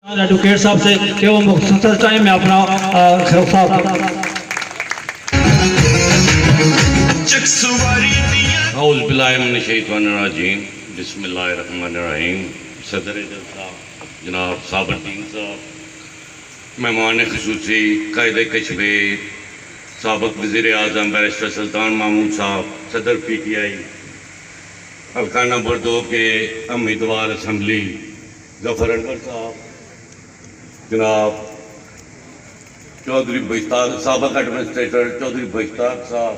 Advocate صاحب سے کہ وہ مختصر ٹائم میں اپنا خطاب اعوذ باللہ من الشیطان الرجیم بسم اللہ الرحمن الرحیم صدر جلسہ جناب صابر الدین صاحب، مہمان خصوصی قائد کشمیر سابق وزیر اعظم بیرسٹر سلطان محمود صاحب، صدر پی ٹی آئی حلقہ نمبر 2 کے امیدوار اسمبلی ظفر انور صاحب، جناب چودھری بشتاق سابق ایڈمنسٹریٹر چودھری بشتاق صاحب،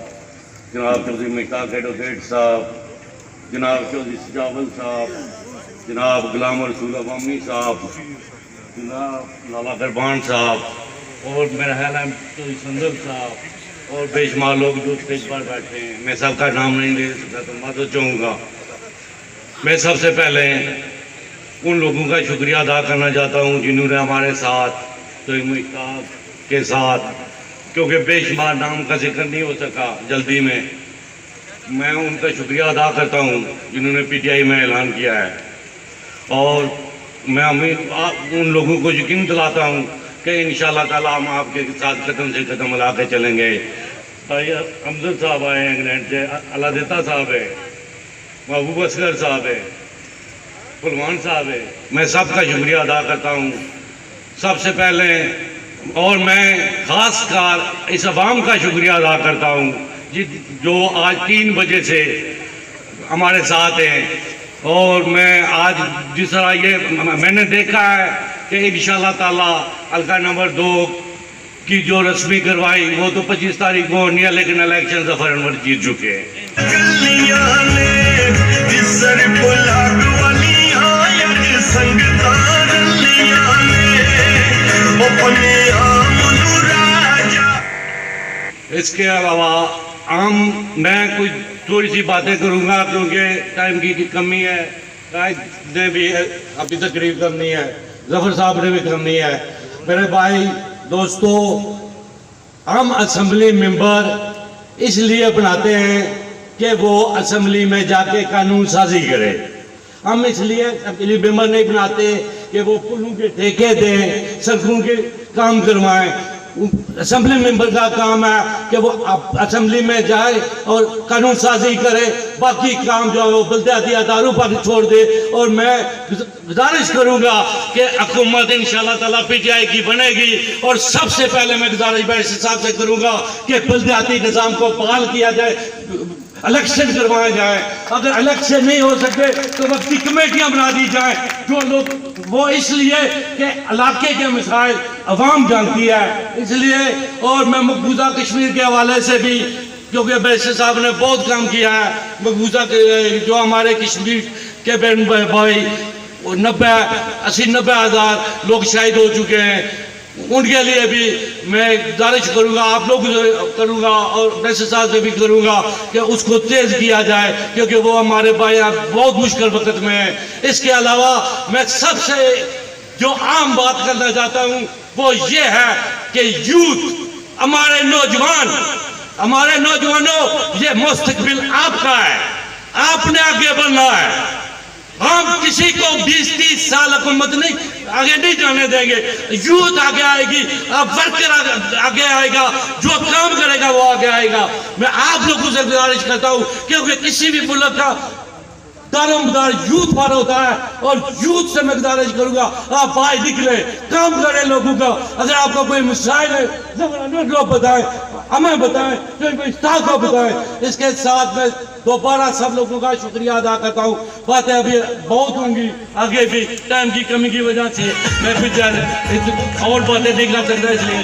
جناب چودھری مشتاق ایڈوکیٹ صاحب، جناب چودھری سجاول صاحب، جناب غلام رسول عوامی صاحب، جناب لالا دربان صاحب، اور میرا خیال ہے چودھری سندر صاحب، اور بے شمار لوگ جو اسٹیج پر بیٹھے ہیں، میں سب کا نام نہیں لے سکتا تو معذرت چاہوں گا۔ میں سب سے پہلے ان لوگوں کا شکریہ ادا کرنا چاہتا ہوں جنہوں نے ہمارے ساتھ چودھری مشتاق کے ساتھ، کیونکہ بے شمار نام کا ذکر نہیں ہو سکا جلدی میں ان کا شکریہ ادا کرتا ہوں جنہوں نے پی ٹی آئی میں اعلان کیا ہے، اور میں ان لوگوں کو یقین دلاتا ہوں کہ انشاءاللہ تعالی ہم آپ کے ساتھ قدم سے قدم ملا کے چلیں گے۔ بھائی امجد صاحب آئے ہیں انگلینڈ سے، اللہ دیتا صاحب ہے، محبوب اصغر صاحب ہے، فلمان صاحب ہے، میں سب کا شکریہ ادا کرتا ہوں سب سے پہلے، اور میں خاص کر اس عوام کا شکریہ ادا کرتا ہوں جو آج 3 بجے سے ہمارے ساتھ ہیں، اور میں آج جس طرح یہ میں نے دیکھا ہے کہ انشاءاللہ تعالی حلقہ نمبر 2 کی جو رسمی کروائی وہ تو 25 تاریخ کو ہونی ہے، لیکن الیکشن ظفر انور جیت چکے ہیں۔ اس کے علاوہ میں کچھ تھوڑی سی باتیں کروں گا کیونکہ ٹائم کی کمی ہے، قائد نے بھی ابھی تقریر کرنی ہے، ظفر صاحب نے بھی کرنی ہے۔ میرے بھائی دوستو، ہم اسمبلی ممبر اس لیے بناتے ہیں کہ وہ اسمبلی میں جا کے قانون سازی کرے، ہم اس لیے اسمبلی ممبر نہیں بناتے کہ وہ پلوں کے ٹھیکے دیں، سڑکوں کے کام کروائیں۔ اسمبلی ممبر کا کام ہے کہ وہ اسمبلی میں جائے اور قانون سازی کرے، باقی کام جو ہے وہ بلدیاتی اداروں پر چھوڑ دے۔ اور میں گزارش کروں گا کہ حکومت انشاءاللہ تعالیٰ پی ٹی آئی کی بنے گی، اور سب سے پہلے میں گزارش بیرسٹر صاحب سے کروں گا کہ بلدیاتی نظام کو بحال کیا جائے، الیکشن کروائے جائیں۔ اگر الیکشن نہیں ہو سکے تو وقتی کمیٹیاں بنا دی جائیں، جو لوگ وہ اس لیے کہ علاقے کے مسائل عوام جانتی ہے اس لیے۔ اور میں مقبوضہ کشمیر کے حوالے سے بھی، کیونکہ بیرسٹر صاحب نے بہت کام کیا ہے، مقبوضہ جو ہمارے کشمیر کے بہن بھائی 80-90 ہزار لوگ شہید ہو چکے ہیں، ان کے لیے بھی میں گزارش کروں گا، آپ لوگ کروں گا، اور بیرسٹر صاحب سے بھی کروں گا کہ اس کو تیز کیا جائے، کیونکہ وہ ہمارے بھائی بہت مشکل وقت میں ہیں۔ اس کے علاوہ میں سب سے جو عام بات کرنا چاہتا ہوں وہ یہ ہے کہ یوتھ، ہمارے نوجوانوں، یہ مستقبل آپ کا ہے، آپ نے آگے بڑھنا ہے۔ ہم کسی کو 20-30 سال حکومت آگے نہیں جانے دیں گے، یوتھ آگے آئے گی، ورکر آگے آئے گا، جو کام کرے گا وہ آگے آئے گا۔ میں آپ لوگوں سے گزارش کرتا ہوں کیونکہ کسی بھی ملک کا دارومدار یوتھ پر ہوتا ہے، اور یوتھ سے میں گزارش کروں گا آپ باہر نکلیں، کام کریں لوگوں کا۔ اگر آپ کا کوئی مسائل ہے لوگ بتائیں، ہمیں بتائیں، کوئی استاد کو بتائیں۔ اس کے ساتھ میں دوبارہ سب لوگوں کا شکریہ ادا کرتا ہوں۔ باتیں ابھی بہت ہوں گی آگے بھی، ٹائم کی کمی کی وجہ سے میں کچھ اور باتیں نہیں کر سکتا، اس لیے